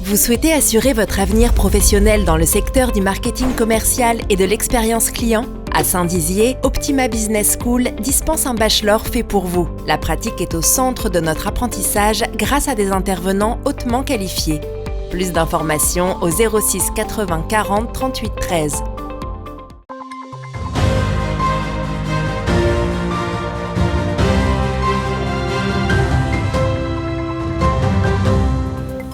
Vous souhaitez assurer votre avenir professionnel dans le secteur du marketing commercial et de l'expérience client ? À Saint-Dizier, Optima Business School dispense un bachelor fait pour vous. La pratique est au centre de notre apprentissage grâce à des intervenants hautement qualifiés. Plus d'informations au 06 80 40 38 13.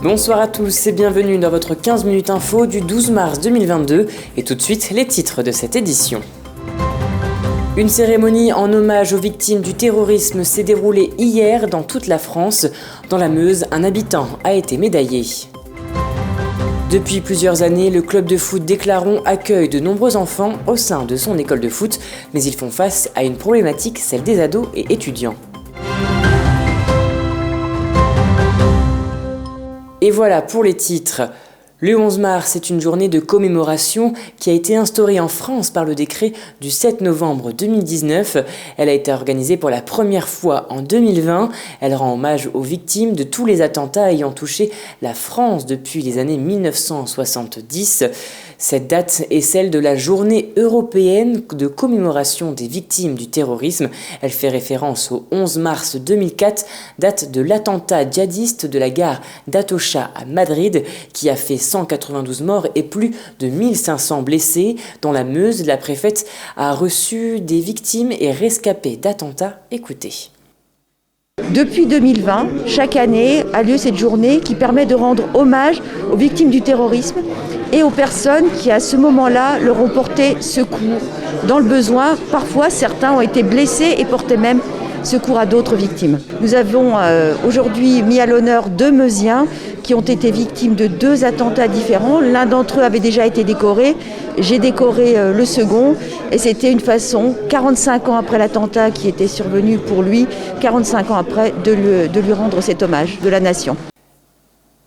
Bonsoir à tous et bienvenue dans votre 15 minutes info du 12 mars 2022 et tout de suite les titres de cette édition. Une cérémonie en hommage aux victimes du terrorisme s'est déroulée hier dans toute la France. Dans la Meuse, un habitant a été médaillé. Depuis plusieurs années, le club de foot d'Éclaron accueille de nombreux enfants au sein de son école de foot, mais ils font face à une problématique, celle des ados et étudiants. Et voilà pour les titres. Le 11 mars est une journée de commémoration qui a été instaurée en France par le décret du 7 novembre 2019. Elle a été organisée pour la première fois en 2020. Elle rend hommage aux victimes de tous les attentats ayant touché la France depuis les années 1970. Cette date est celle de la journée européenne de commémoration des victimes du terrorisme. Elle fait référence au 11 mars 2004, date de l'attentat djihadiste de la gare d'Atocha à Madrid, qui a fait 192 morts et plus de 1500 blessés. Dans la Meuse, la préfète a reçu des victimes et rescapés d'attentats. Écoutez. Depuis 2020, chaque année a lieu cette journée qui permet de rendre hommage aux victimes du terrorisme et aux personnes qui, à ce moment-là, leur ont porté secours. Dans le besoin, parfois, certains ont été blessés et portaient même secours à d'autres victimes. Nous avons aujourd'hui mis à l'honneur 2 Meusiens qui ont été victimes de 2 attentats différents. L'un d'entre eux avait déjà été décoré. J'ai décoré le second et c'était une façon, 45 ans après l'attentat qui était survenu pour lui, 45 ans après, de lui rendre cet hommage de la nation.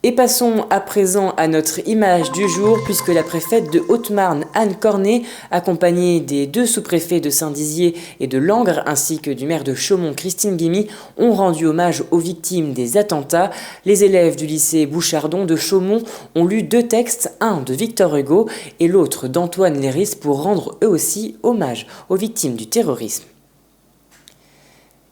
Et passons à présent à notre image du jour, puisque la préfète de Haute-Marne, Anne Cornet, accompagnée des 2 sous-préfets de Saint-Dizier et de Langres, ainsi que du maire de Chaumont, Christine Guimy, ont rendu hommage aux victimes des attentats. Les élèves du lycée Bouchardon de Chaumont ont lu 2 textes, un de Victor Hugo et l'autre d'Antoine Léris, pour rendre eux aussi hommage aux victimes du terrorisme.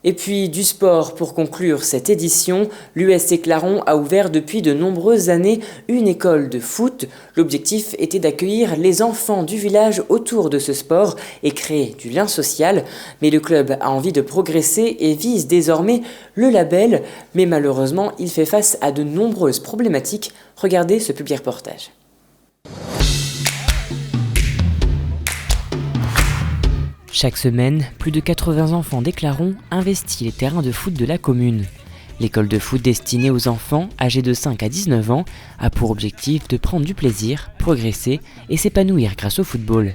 Et puis du sport pour conclure cette édition, l'US Éclaron a ouvert depuis de nombreuses années une école de foot. L'objectif était d'accueillir les enfants du village autour de ce sport et créer du lien social. Mais le club a envie de progresser et vise désormais le label. Mais malheureusement, il fait face à de nombreuses problématiques. Regardez ce public reportage. Chaque semaine, plus de 80 enfants d'Éclaron investissent les terrains de foot de la commune. L'école de foot destinée aux enfants âgés de 5 à 19 ans a pour objectif de prendre du plaisir, progresser et s'épanouir grâce au football.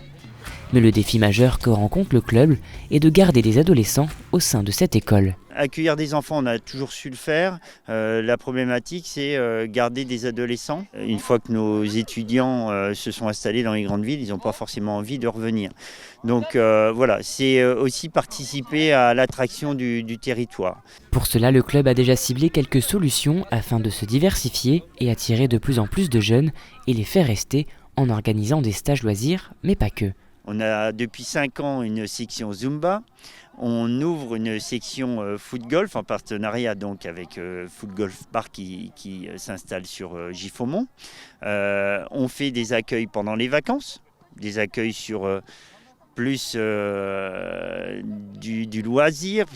Mais le défi majeur que rencontre le club est de garder des adolescents au sein de cette école. Accueillir des enfants, on a toujours su le faire. La problématique, c'est garder des adolescents. Une fois que nos étudiants se sont installés dans les grandes villes, ils n'ont pas forcément envie de revenir. Donc voilà, c'est aussi participer à l'attraction du territoire. Pour cela, le club a déjà ciblé quelques solutions afin de se diversifier et attirer de plus en plus de jeunes et les faire rester en organisant des stages loisirs, mais pas que. On a depuis 5 ans une section Zumba. On ouvre une section foot-golf en partenariat donc avec Foot Golf Park qui s'installe sur Giffaumont. On fait des accueils pendant les vacances, des accueils sur plus du loisir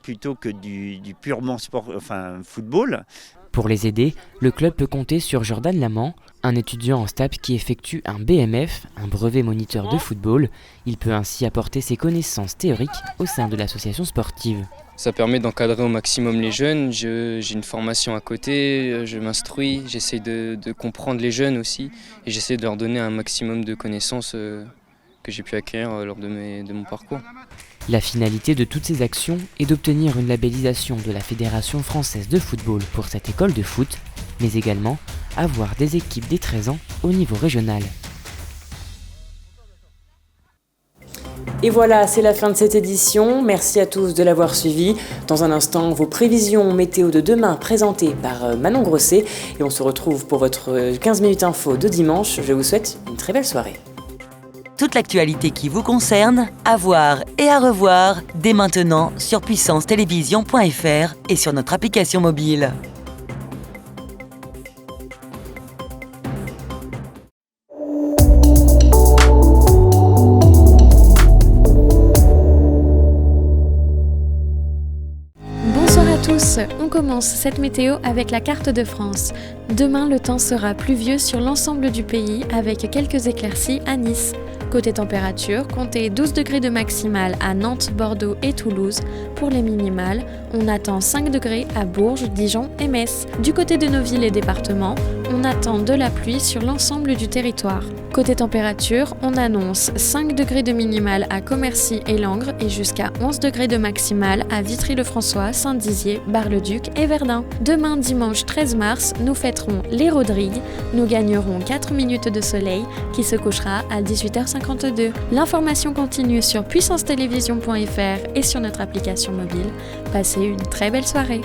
plutôt que du purement sport, enfin football. Pour les aider, le club peut compter sur Jordan Lamant, un étudiant en STAPS qui effectue un BMF, un brevet moniteur de football. Il peut ainsi apporter ses connaissances théoriques au sein de l'association sportive. Ça permet d'encadrer au maximum les jeunes. J'ai une formation à côté, je m'instruis, j'essaie de comprendre les jeunes aussi et j'essaie de leur donner un maximum de connaissances que j'ai pu acquérir lors de mon parcours. La finalité de toutes ces actions est d'obtenir une labellisation de la Fédération française de football pour cette école de foot, mais également avoir des équipes dès 13 ans au niveau régional. Et voilà, c'est la fin de cette édition. Merci à tous de l'avoir suivi. Dans un instant, vos prévisions météo de demain présentées par Manon Grosset. Et on se retrouve pour votre 15 minutes info de dimanche. Je vous souhaite une très belle soirée. Toute l'actualité qui vous concerne, à voir et à revoir dès maintenant sur puissancetélévision.fr et sur notre application mobile. On commence cette météo avec la carte de France. Demain, le temps sera pluvieux sur l'ensemble du pays avec quelques éclaircies à Nice. Côté température, comptez 12 degrés de maximale à Nantes, Bordeaux et Toulouse. Pour les minimales, on attend 5 degrés à Bourges, Dijon et Metz. Du côté de nos villes et départements, on attend de la pluie sur l'ensemble du territoire. Côté température, on annonce 5 degrés de minimale à Commercy et Langres et jusqu'à 11 degrés de maximale à Vitry-le-François, Saint-Dizier, Bar-le-Duc et Verdun. Demain, dimanche 13 mars, nous fêterons les Rodrigues. Nous gagnerons 4 minutes de soleil qui se couchera à 18h52. L'information continue sur puissancetélévision.fr et sur notre application mobile. Passez une très belle soirée.